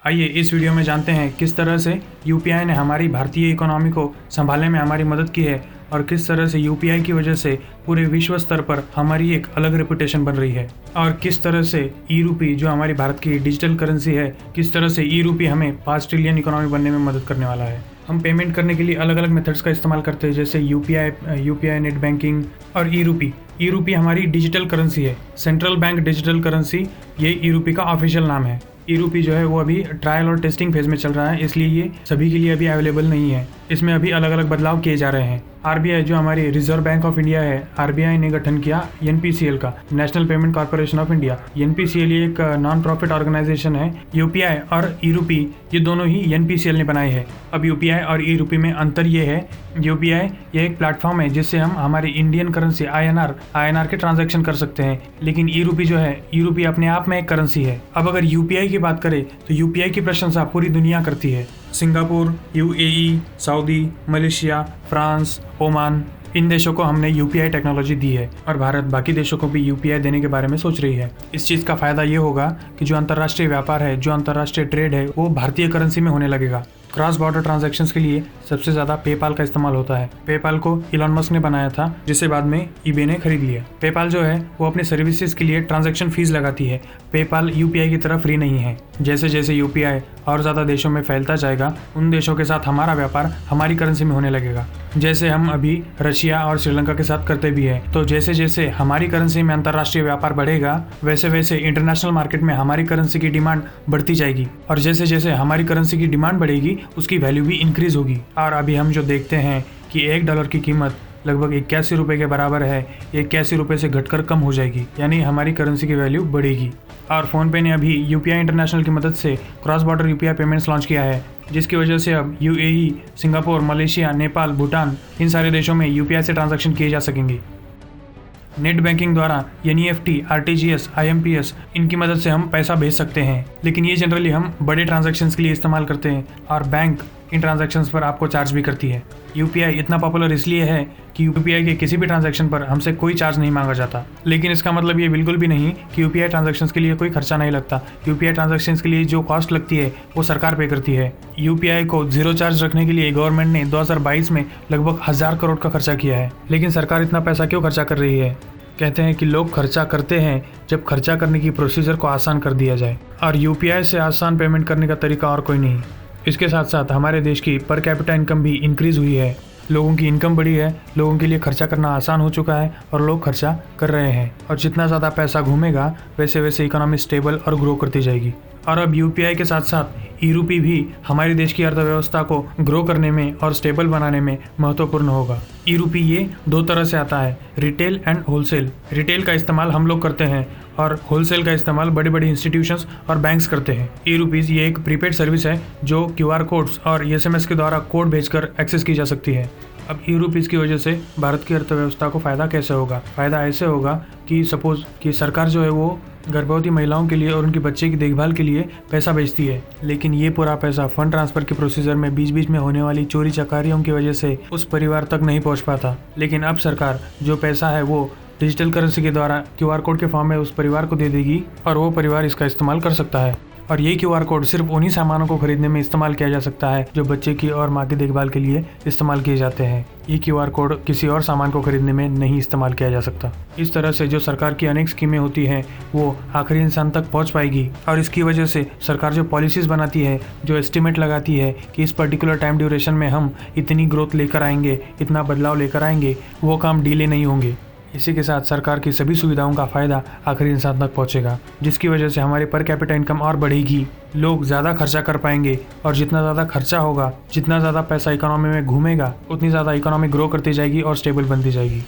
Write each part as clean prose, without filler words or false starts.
आइए इस वीडियो में जानते हैं किस तरह से यूपीआई ने हमारी भारतीय इकोनॉमी को संभालने में हमारी मदद की है और किस तरह से यूपीआई की वजह से पूरे विश्व स्तर पर हमारी एक अलग रेपुटेशन बन रही है और किस तरह से ई रूपी जो हमारी भारत की डिजिटल करेंसी है, किस तरह से ई रूपी हमें 5 ट्रिलियन इकोनॉमी बनने में मदद करने वाला है। हम पेमेंट करने के लिए अलग अलग मेथड्स का इस्तेमाल करते हैं, जैसे यूपीआई, नेट बैंकिंग और ई रूपी। ई रूपी हमारी डिजिटल करेंसी है, सेंट्रल बैंक डिजिटल करेंसी, ये ई रूपी का ऑफिशियल नाम है। ई रूपी जो है वो अभी ट्रायल और टेस्टिंग फेज में चल रहा है, इसलिए ये सभी के लिए अभी अवेलेबल नहीं है। इसमें अभी अलग अलग बदलाव किए जा रहे हैं। आरबीआई जो हमारी रिजर्व बैंक ऑफ इंडिया है, आरबीआई ने गठन किया एनपीसीएल का, national payment corporation of India. NPCL ये एक नॉन प्रॉफिट ऑर्गेनाइजेशन है। यूपीआई और ई रूपी ये दोनों ही एनपीसीएल ने बनाए हैं। अब यूपीआई और ई रूपी में अंतर ये है, यूपीआई ये एक प्लेटफॉर्म है जिससे हम हमारी इंडियन करेंसी आईएनआर के ट्रांजैक्शन कर सकते हैं, लेकिन ई रूपी जो है, ई रूपी अपने आप में एक करेंसी है। अब अगर यूपीआई की बात करें तो यूपीआई की प्रशंसा पूरी दुनिया करती है। Singapore, UAE, Saudi, Malaysia, France, Oman, इन देशों को हमने यूपीआई टेक्नोलॉजी दी है और भारत बाकी देशों को भी यूपीआई देने के बारे में सोच रही है। इस चीज़ का फायदा ये होगा कि जो अंतर्राष्ट्रीय व्यापार है, जो अंतर्राष्ट्रीय ट्रेड है, वो भारतीय करेंसी में होने लगेगा। क्रॉस बॉर्डर ट्रांजैक्शंस के लिए सबसे ज़्यादा पेपाल का इस्तेमाल होता है। पेपाल को इलॉन मस्क ने बनाया था, जिसे बाद में ईबे ने खरीद लिया। पेपाल जो है वो अपने सर्विसेज के लिए ट्रांजैक्शन फीस लगाती है। पेपाल यूपीआई की तरह फ्री नहीं है। जैसे जैसे यूपीआई और ज़्यादा देशों में फैलता जाएगा, उन देशों के साथ हमारा व्यापार हमारी करेंसी में होने लगेगा, जैसे हम अभी रशिया और श्रीलंका के साथ करते भी है। तो जैसे जैसे हमारी करेंसी में अंतर्राष्ट्रीय व्यापार बढ़ेगा, वैसे वैसे इंटरनेशनल मार्केट में हमारी करेंसी की डिमांड बढ़ती जाएगी और जैसे जैसे हमारी करेंसी की डिमांड बढ़ेगी, उसकी वैल्यू भी इंक्रीज होगी। और अभी हम जो देखते हैं कि $1 की कीमत लगभग 81 रुपये के बराबर है, 81 रुपये से घटकर कम हो जाएगी, यानी हमारी करेंसी की वैल्यू बढ़ेगी। और फ़ोनपे ने अभी यूपीआई इंटरनेशनल की मदद से cross border UPI payments launch किया है, जिसकी वजह से अब UAE, Singapore, Malaysia, Nepal, Bhutan, इन सारे देशों में यूपीआई से ट्रांजैक्शन किए जा सकेंगे। नेट बैंकिंग द्वारा एनईएफटी, आरटीजीएस, आईएमपीएस, इनकी मदद से हम पैसा भेज सकते हैं, लेकिन ये जनरली हम बड़े ट्रांजैक्शंस के लिए इस्तेमाल करते हैं और बैंक इन ट्रांजैक्शंस पर आपको चार्ज भी करती है। यूपीआई इतना पॉपुलर इसलिए है कि यूपीआई के किसी भी ट्रांजैक्शन पर हमसे कोई चार्ज नहीं मांगा जाता, लेकिन इसका मतलब ये बिल्कुल भी नहीं कि यूपीआई ट्रांजैक्शंस के लिए कोई खर्चा नहीं लगता। यूपीआई ट्रांजैक्शंस के लिए जो कॉस्ट लगती है वो सरकार पे करती है। यूपीआई को जीरो चार्ज रखने के लिए गवर्नमेंट ने 2022 में लगभग 1000 करोड़ का खर्चा किया है। लेकिन सरकार इतना पैसा क्यों खर्चा कर रही है? कहते हैं कि लोग खर्चा करते हैं जब खर्चा करने की प्रोसीजर को आसान कर दिया जाए, और यूपीआई से आसान पेमेंट करने का तरीका और कोई नहीं। इसके साथ साथ हमारे देश की पर कैपिटा इनकम भी इंक्रीज़ हुई है। लोगों की इनकम बढ़ी है, लोगों के लिए खर्चा करना आसान हो चुका है और लोग खर्चा कर रहे हैं, और जितना ज़्यादा पैसा घूमेगा वैसे वैसे इकोनॉमी स्टेबल और ग्रो करती जाएगी। और अब यूपीआई के साथ साथ ई रूपी भी हमारे देश की अर्थव्यवस्था को ग्रो करने में और स्टेबल बनाने में महत्वपूर्ण होगा। ई रूपी ये दो तरह से आता है, रिटेल एंड होलसेल। रिटेल का इस्तेमाल हम लोग करते हैं और होलसेल का इस्तेमाल बड़ी बड़ी इंस्टीट्यूशंस और बैंक्स करते हैं। ई रूपीज़ ये एक प्रीपेड सर्विस है जो क्यूआर कोड्स और एसएमएस के द्वारा कोड भेजकर एक्सेस की जा सकती है। अब ई रूपीज़ की वजह से भारत की अर्थव्यवस्था को फ़ायदा कैसे होगा? फ़ायदा ऐसे होगा कि सपोज़ कि सरकार जो है वो गर्भवती महिलाओं के लिए और उनके बच्चे की देखभाल के लिए पैसा भेजती है, लेकिन ये पूरा पैसा फंड ट्रांसफ़र के प्रोसीजर में बीच बीच में होने वाली चोरी चकारियों की वजह से उस परिवार तक नहीं पहुंच पाता। लेकिन अब सरकार जो पैसा है वो डिजिटल करेंसी के द्वारा क्यूआर कोड के फॉर्म में उस परिवार को दे देगी और वो परिवार इसका इस्तेमाल कर सकता है। और ये क्यूआर कोड सिर्फ उन्हीं सामानों को खरीदने में इस्तेमाल किया जा सकता है जो बच्चे की और माँ की देखभाल के लिए इस्तेमाल किए जाते हैं। ये क्यूआर कोड किसी और सामान को खरीदने में नहीं इस्तेमाल किया जा सकता। इस तरह से जो सरकार की अनेक स्कीमें होती हैं वो आखिरी इंसान तक पहुंच पाएगी, और इसकी वजह से सरकार जो पॉलिसीज़ बनाती है, जो एस्टिमेट लगाती है कि इस पर्टिकुलर टाइम ड्यूरेशन में हम इतनी ग्रोथ लेकर आएंगे, इतना बदलाव लेकर आएंगे, वो काम डिले नहीं होंगे। इसी के साथ सरकार की सभी सुविधाओं का फ़ायदा आखिरी इंसान तक पहुंचेगा, जिसकी वजह से हमारी पर कैपिटा इनकम और बढ़ेगी, लोग ज़्यादा खर्चा कर पाएंगे, और जितना ज़्यादा खर्चा होगा, जितना ज़्यादा पैसा इकोनॉमी में घूमेगा, उतनी ज़्यादा इकोनॉमी ग्रो करती जाएगी और स्टेबल बनती जाएगी।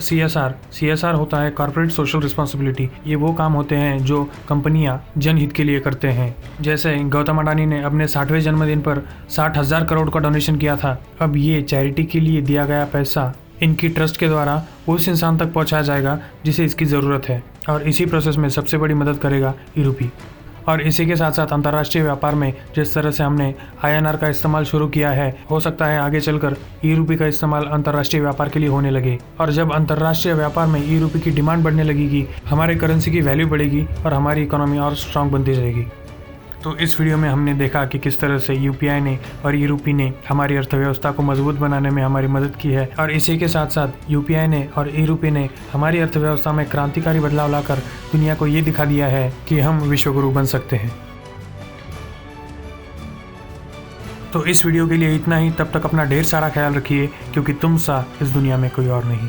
CSR होता है कॉर्पोरेट सोशल रिस्पॉन्सिबिलिटी। ये वो काम होते हैं जो कंपनियां जनहित के लिए करते हैं। जैसे गौतम अडानी ने अपने 60वें जन्मदिन पर 60,000 करोड़ का डोनेशन किया था। अब ये चैरिटी के लिए दिया गया पैसा इनकी ट्रस्ट के द्वारा उस इंसान तक पहुंचाया जाएगा जिसे इसकी ज़रूरत है, और इसी प्रोसेस में सबसे बड़ी मदद करेगा ई रूपी। और इसी के साथ साथ अंतर्राष्ट्रीय व्यापार में जिस तरह से हमने आईएनआर का इस्तेमाल शुरू किया है, हो सकता है आगे चलकर ई रूपी का इस्तेमाल अंतर्राष्ट्रीय व्यापार के लिए होने लगे। और जब अंतर्राष्ट्रीय व्यापार में ई रूपी की डिमांड बढ़ने लगेगी, हमारे करेंसी की वैल्यू बढ़ेगी और हमारी इकोनॉमी और स्ट्रांग बनती जाएगी। तो इस वीडियो में हमने देखा कि किस तरह से यूपीआई ने और ई-रूपी ने हमारी अर्थव्यवस्था को मजबूत बनाने में हमारी मदद की है, और इसी के साथ साथ यूपीआई ने और ई-रूपी ने हमारी अर्थव्यवस्था में क्रांतिकारी बदलाव लाकर दुनिया को ये दिखा दिया है कि हम विश्वगुरु बन सकते हैं। तो इस वीडियो के लिए इतना ही। तब तक अपना ढेर सारा ख्याल रखिए, क्योंकि तुम सा इस दुनिया में कोई और नहीं।